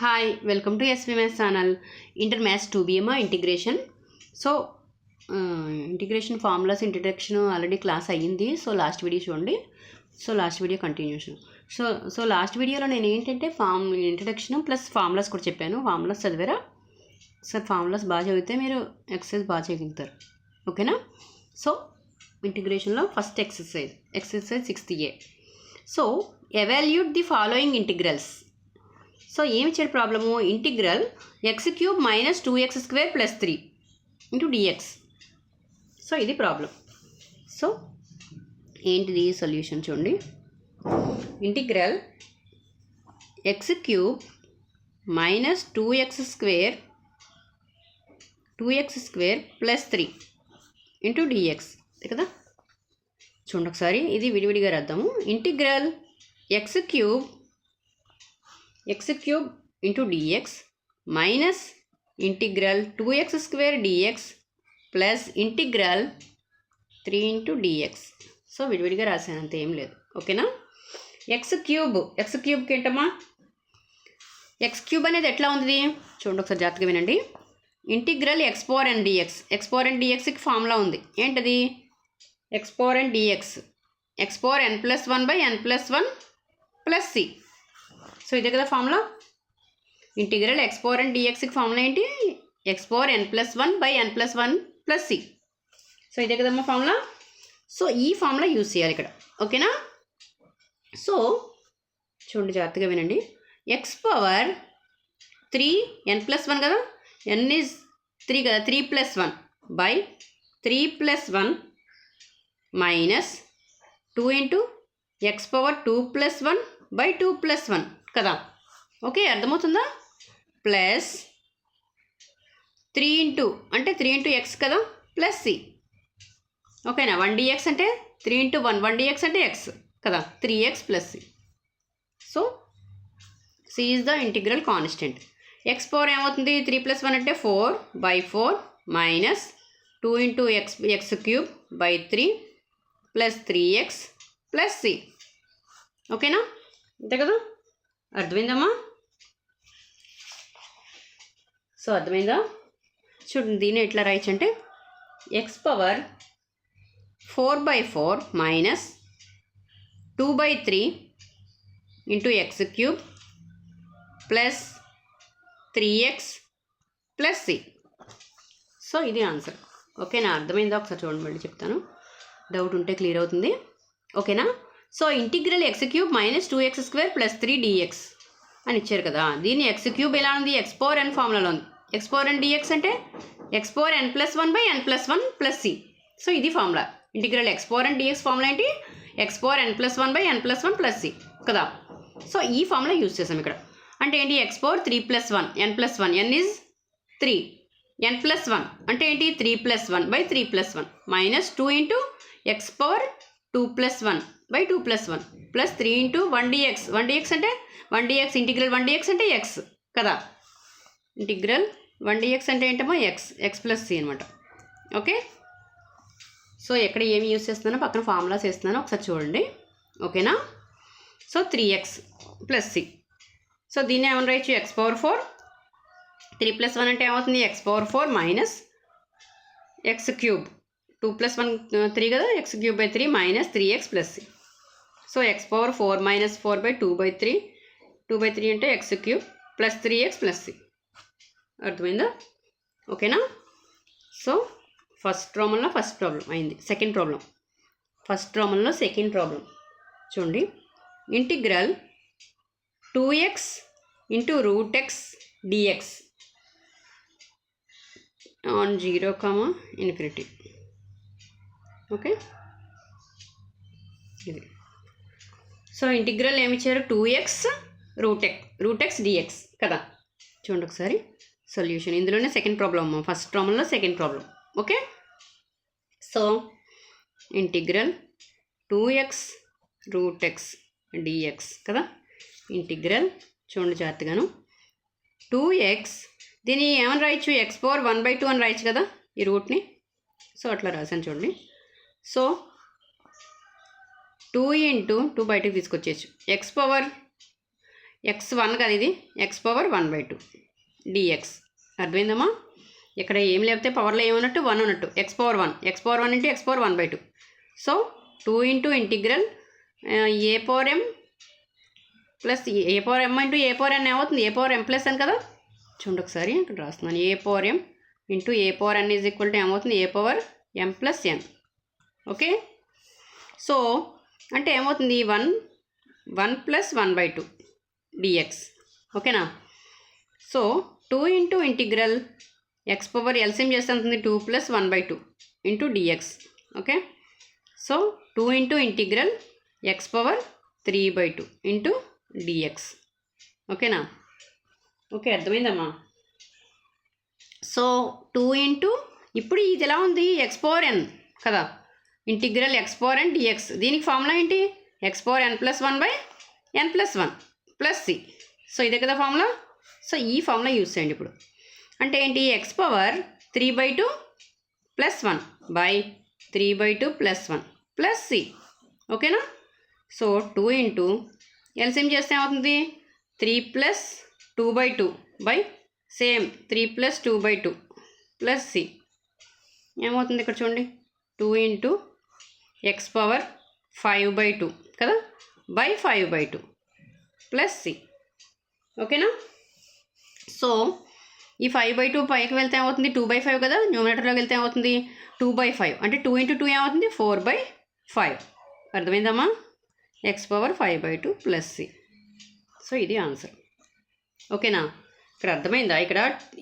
Hi welcome to SV maths channel. Inter maths 2BMA integration. So integration formulas introduction already class అయ్యింది. So last video చూడండి. So last video continuation. So last వీడియోలో నేను ఏంటంటే introduction plus formulas కూడా చెప్పాను. Formulas చదివారా? Sir formulas బాగా చదివితే మీరు ఎక్సర్సైజ్ బాగా చేయగలుగుతారు. ఓకేనా? సో ఇంటిగ్రేషన్లో first exercise 60A. So evaluate the following integrals. So ఏమి ఇచ్చాడు problem? Integral x³ - 2x² + 3 dx. So ఇది ప్రాబ్లం. సో ఏంటిది సొల్యూషన్ చూడండి. ఇంటిగ్రల్ x³ - 2x² + 3 dx కదా. చూడండి ఒకసారి ఇది విడివిడిగా రాద్దాము. Integral x³ dx minus integral 2x² dx plus integral 3 dx. So విడివిడిగా రాశాను, అంత ఏం లేదు. ఓకేనా? x³ ఏంటమ్మా? x³ అనేది ఎట్లా ఉంది చూడండి ఒకసారి జాగ్రత్తగా వినండి. ఇంటిగ్రల్ x⁴n dxకి ఫార్ములా ఉంది. ఏంటది? x⁴n dx xn+1/n+1 + c. So ఇదే కదా ఫార్ములా. ఇంటిగ్రల్ x⁴n dxకి ఫార్ములా ఏంటి? xn+1/n+1 + c. సో ఇదే కదమ్మా ఫార్ములా. సో ఈ ఫార్ములా యూజ్ చేయాలి ఇక్కడ. ఓకేనా? సో చూడండి జాగ్రత్తగా వినండి. x⁴3 n+1 కదా, n ఈజ్ 3 కదా, 3+1/3+1 మైనస్ 2 × x⁴2+1/2+1 కదా. ఓకే, అర్థమవుతుందా? ప్లస్ 3 అంటే 3 x కదా ప్లస్ c. ఓకేనా? 1 dx అంటే 3 × 1 dx అంటే x కదా, 3x + c. So c is the integral constant. x⁴ ఏమవుతుంది? 3+1 అంటే 4/4 minus 2 × x³/3 plus 3x + c. ఓకేనా? అంతే కదా. అర్థమైందమ్మా? సో అర్థమైందా? చూడండి దీన్ని ఎట్లా రాయొచ్చు అంటే x⁴4/4 minus 2/3 × x³ plus 3x + c. So ఇది ఆన్సర్. ఓకేనా? అర్థమైందా? ఒకసారి చూడండి, మళ్ళీ చెప్తాను, డౌట్ ఉంటే క్లియర్ అవుతుంది. ఓకేనా? So integral x³ - 2x² + 3 dx అని ఇచ్చారు కదా. దీన్ని x³ ఎలా ఉంది? x⁴n ఫార్ములాలో ఉంది. x⁴n dx అంటే xn+1/n+1 + c. సో ఇది formula. Integral x⁴n dx formula ఏంటి? xn+1/n+1 + c కదా. సో ఈ ఫార్ములా యూజ్ చేసాం ఇక్కడ. అంటే ఏంటి? x⁴3+1 n+1 n is 3 n+1 అంటే ఏంటి? 3+1/3+1 మైనస్ 2 × x⁴2+1/2+1 ప్లస్ 3 × 1 dx అంటే 1 dx ఇంటిగ్రల్ 1 dx అంటే x కదా. ఇంటిగ్రల్ 1 dx అంటే ఏంటమ్మా? x + c అనమాట. ఓకే. సో ఎక్కడ ఏమి యూజ్ చేస్తున్నానో పక్కన ఫార్ములాస్ వేస్తున్నానో ఒకసారి చూడండి. ఓకేనా? So 3x + c. సో దీన్ని ఏమని రాయొచ్చు? x⁴ 3+1 అంటే ఏమవుతుంది? x⁴ మైనస్ x³ 2+1 3 కదా, x³/3 minus 3x + c. So x⁴ - 4/2/3 2/3 అంటే x³ ప్లస్ 3x + c. అర్థమైందా? ఓకేనా? సో ఫస్ట్ ప్రాబ్లం అయింది. Second problem. ఫస్ట్ ప్రాబ్లంలో సెకండ్ ప్రాబ్లం చూడండి. Integral 2x × √x dx on 0, ∞. Okay, ఇది. సో ఇంటిగ్రల్ ఏమి ఇచ్చారు? 2x √x dx కదా. చూడండి ఒకసారి సొల్యూషన్. ఇందులోనే సెకండ్ ప్రాబ్లం అమ్మ, ఫస్ట్ ప్రాబ్లంలో second problem. Okay. So integral 2x √x dx కదా. ఇంటిగ్రల్ చూడండి జాగ్రత్తగాను. 2x దీన్ని ఏమని రాయొచ్చు? x⁴ 1/2 అని రాయొచ్చు కదా ఈ రూట్ని. సో అట్లా రాశాను చూడండి. సో 2 × 2 బయటకు తీసుకొచ్చేయచ్చు. x1 కదా ఇది, x⁻1/2 dx. అర్థమైందమ్మా? ఇక్కడ ఏం లేకపోతే పవర్లో ఏమన్నట్టు 1 ఉన్నట్టు, x⁻1 into x⁻1/2. So 2 into integral a⁻m plus a⁻m into a⁻n ఏమవుతుంది, a⁻m+n కదా. చూడండి ఒకసారి ఇక్కడ రాస్తున్నాను, a⁻m into a⁻n is equal to ఏమవుతుంది, a⁻m+n. ఓకే, సో అంటే ఏమవుతుంది 1 + 1/2 dx. ఓకేనా? సో 2 into ఇంటిగ్రల్ x⁻LCM చేస్తే అవుతుంది 2 + 1/2 into dx. Okay, so 2 into integral x⁻3/2 into dx. ఓకేనా? ఓకే, అర్థమైందమ్మా? సో 2 into ఇప్పుడు ఇది ఎలా ఉంది, x⁻n కదా, ఇంటిగ్రల్ x⁻n dx. దీనికి ఫార్ములా ఏంటి, x⁻n+1/n+1 + c. సో ఇదే కదా ఫార్ములా. సో ఈ ఫార్ములా యూజ్ చేయండి ఇప్పుడు. అంటే ఏంటి, x⁻3/2 + 1/3/2 + 1 + c. ఓకేనా? సో 2 into ఎల్సిఎం చేస్తే ఏమవుతుంది, 3 + 2/2 సేమ్ 3 + 2/2 + c ఏమవుతుంది ఇక్కడ చూడండి, 2 into x⁻5/2 కదా, 5/2 + c. ఓకేనా? సో ఈ 5/2 పైకి వెళ్తే ఏమవుతుంది, 2/5 కదా, న్యూమరేటర్లోకి వెళ్తే ఏమవుతుంది 2/5. అంటే 2 into 2 ఏమవుతుంది, 4/5. అర్థమైందమ్మా? x⁻5/2 + c. సో ఇది ఆన్సర్. ఓకేనా? ఇక్కడ అర్థమైందా? ఇక్కడ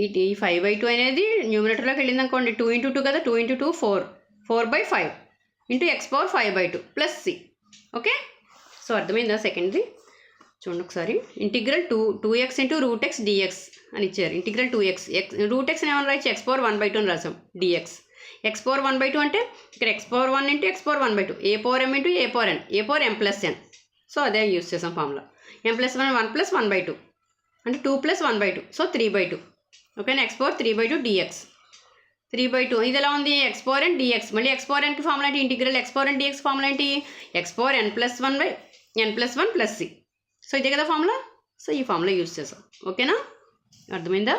ఈ 5/2 అనేది న్యూమరేటర్లోకి వెళ్ళింది అనుకోండి, 2 into 2 కదా, 2 into 2 4/5 into x⁻5/2 + c. Okay, so అర్థమైందా? సెకండ్ది చూడండి ఒకసారి, integral 2x into √x dx అని ఇచ్చారు. ఇంటిగ్రల్ 2x √x ఏమన్నా రాయచ్చు, x⁻1/2 అని రాసాం dx. x⁻1/2 అంటే ఇక్కడ x⁻1 into x⁻1/2, a⁻m into a⁻n, a⁻m+n. So అదే యూజ్ చేసాం ఫార్ములా. m+1 1 + 1/2 అంటే 2 + 1/2, సో 3/2. ఓకేనా? x⁻3/2 dx 3/2. ఇది ఎలా ఉంది, x⁻n dx. మళ్ళీ x⁻nకి ఫార్ములా ఏంటి, ఇంటిగ్రల్ x⁻n dx ఫార్ములా ఏంటి, x⁻n+1/n+1 + c. సో ఇదే కదా ఫార్ములా. సో ఈ ఫార్ములా యూజ్ చేసాం. ఓకేనా? అర్థమైందా?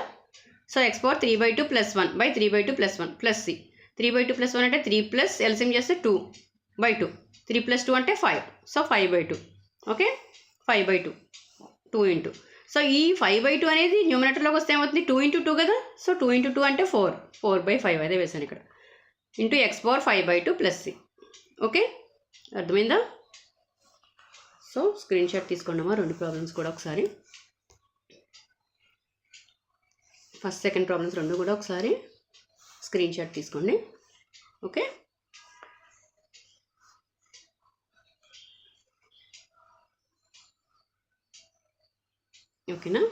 So x⁻3/2 + 1/3/2 + 1 + c. 3/2 + 1 అంటే 3 + ఎల్సిఎం చేస్తే 2/2, 3 + 2 అంటే 5. సో 5/2. Okay, 5/2 2 into. సో ఈ 5/2 అనేది న్యూమరేటర్లోకి వస్తే ఏమవుతుంది, 2 into 2 కదా. సో 2 into 2 అంటే 4/5 అదే వేసాను ఇక్కడ, ఇంటూ x⁻5/2 + c. ఓకే, అర్థమైందా? సో స్క్రీన్ షాట్ తీసుకోండమ్మా రెండు ప్రాబ్లమ్స్ కూడా ఒకసారి, ఫస్ట్ సెకండ్ ప్రాబ్లమ్స్ రెండు కూడా ఒకసారి స్క్రీన్ షాట్ తీసుకోండి. ఓకే, ఓకేనా?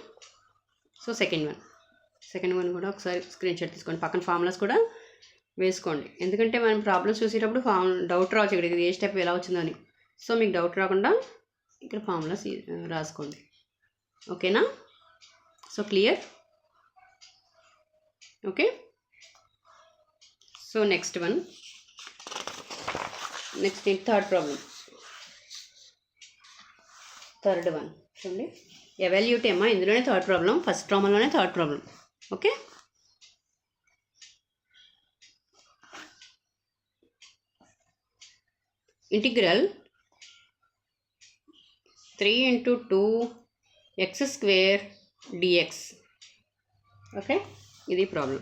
సో సెకండ్ వన్ కూడా ఒకసారి స్క్రీన్ షాట్ తీసుకోండి, పక్కన ఫార్ములాస్ కూడా వేసుకోండి. ఎందుకంటే మనం ప్రాబ్లమ్స్ చూసేటప్పుడు డౌట్ రావచ్చు ఇక్కడ, ఇది ఏ స్టెప్ ఎలా వచ్చిందని. సో మీకు డౌట్ రాకుండా ఇక్కడ ఫార్ములాస్ రాసుకోండి. ఓకేనా? So clear? Okay, so next third problem. Third one చూడండి, ఎవాల్యూట్ ఏమో ఇందులోనే థర్డ్ ప్రాబ్లం, ఫస్ట్ ప్రాబ్లంలోనే third problem. Okay, integral 3 into 2x² dx. Okay, ఇది ప్రాబ్లం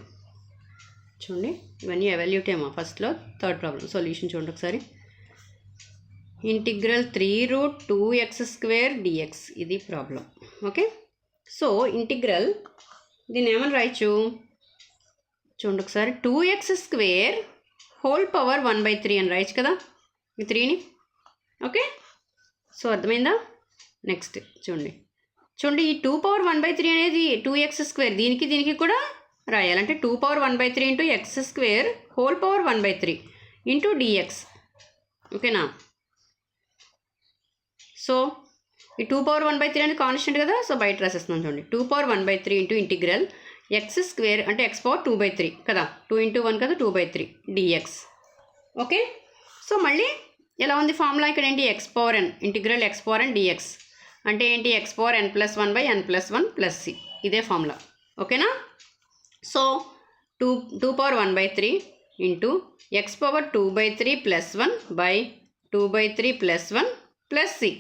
చూడండి. ఇవన్నీ ఎవాల్యూట్ ఏమో ఫస్ట్లో, థర్డ్ ప్రాబ్లం సొల్యూషన్ చూడండి ఒకసారి. ఇంటిగ్రల్ 3√2x² dx ఇది ప్రాబ్లం. ఓకే, సో ఇంటిగ్రల్ దీన్ని ఏమని రాయచ్చు చూడండి ఒకసారి, 2x² హోల్ పవర్ 1/3 అని రాయచ్చు కదా ఈ 3ని. ఓకే, సో అర్థమైందా? నెక్స్ట్ చూడండి ఈ 2 పవర్ 1/3 అనేది 2x² దీనికి కూడా రాయాలంటే 2 power 1/3 into x² whole power 1/3 into dx. ఓకేనా? సో ఈ 2 పవర్ 1/3 అనేది కాన్స్టెంట్ కదా, సో బయట రాసేస్తున్నాం చూడండి. 2 పవర్ 1/3 ఇంటూ ఇంటిగ్రల్ x² అంటే x⁻2/3 కదా, 2 into 1 కదా, 2/3 dx. ఓకే, సో మళ్ళీ ఎలా ఉంది ఫార్ములా ఇక్కడ ఏంటి, x⁻n ఇంటిగ్రల్ x⁻n dx. అంటే ఏంటి x power n plus 1 by n plus 1 plus C, ఇదే ఫార్ములా. ఓకేనా? So 2 power 1 by 3 into x power 2 by 3 plus 1 by 2 by 3 plus 1 plus C.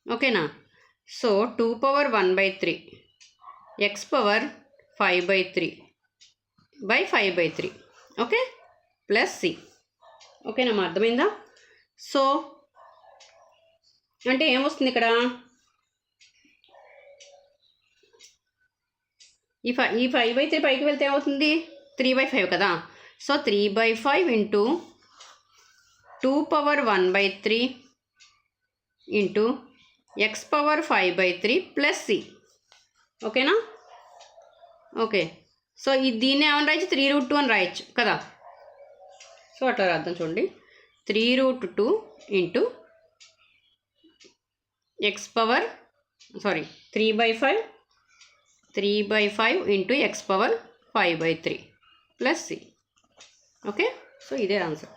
ఓకేనా? So 2 power 1 by 3 x power 5 by 3 by 5 by 3, okay, plus C. ఓకేనా? అర్థమైందా? So అంటే ఏమొస్తుంది ఇక్కడ, ఈ 5 by 3 పైకి వెళ్తే ఏమవుతుంది, 3 బై 5 కదా. So 3 by 5 into 2 power 1 by 3 into x power 5 by 3 plus C. ఓకేనా? ఓకే. సో దీన్ని ఏమని రాయొచ్చు, 3√2 అని రాయొచ్చు కదా. సో అట్లా రాద్దాం చూడండి. 3√2 into x power 3 by 5 into x power 5 by 3 plus C. Okay. So ఇదే ఆన్సర్.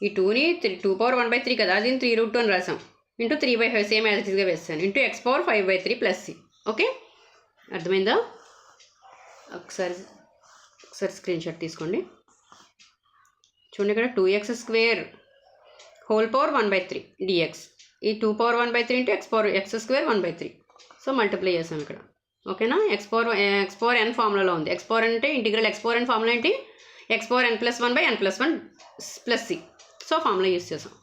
ఈ 2ని 2 పవర్ 1 బై 3 కదా, దీన్ని 3√2 అని రాసాం. ఇంటూ 3 బై 5 సేమ్ యాజ్ ఇట్గా వేస్తాను. Into x power 5 by 3 plus C. Okay, అర్థమైందా? ఒకసారి స్క్రీన్ షాట్ తీసుకోండి. చూడండి ఇక్కడ 2x² whole power 1 by 3 dx. ఈ 2 power 1 by 3 into x² 1 by 3. So multiply చేసాం ఇక్కడ. ఓకేనా? ఎక్స్ పవర్ n ఫార్ములాలో ఉంది. ఎక్స్ పవర్ అంటే integral x power n formula ఏంటి, x power n plus 1 by n plus 1 plus C. So formula use చేసాం.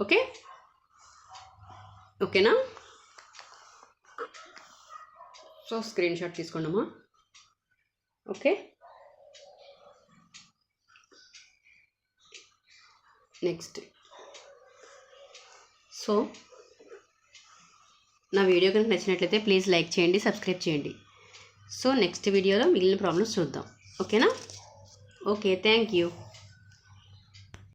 Okay, ఓకేనా? సో స్క్రీన్ షాట్ తీసుకోండమ్మా. Okay, next. సో నా వీడియో కనుక నచ్చినట్లయితే ప్లీజ్ లైక్ చేయండి, సబ్స్క్రైబ్ చేయండి. సో నెక్స్ట్ వీడియోలో మిగిలిన ప్రాబ్లమ్స్ చూద్దాం. ఓకేనా? Okay, thank you.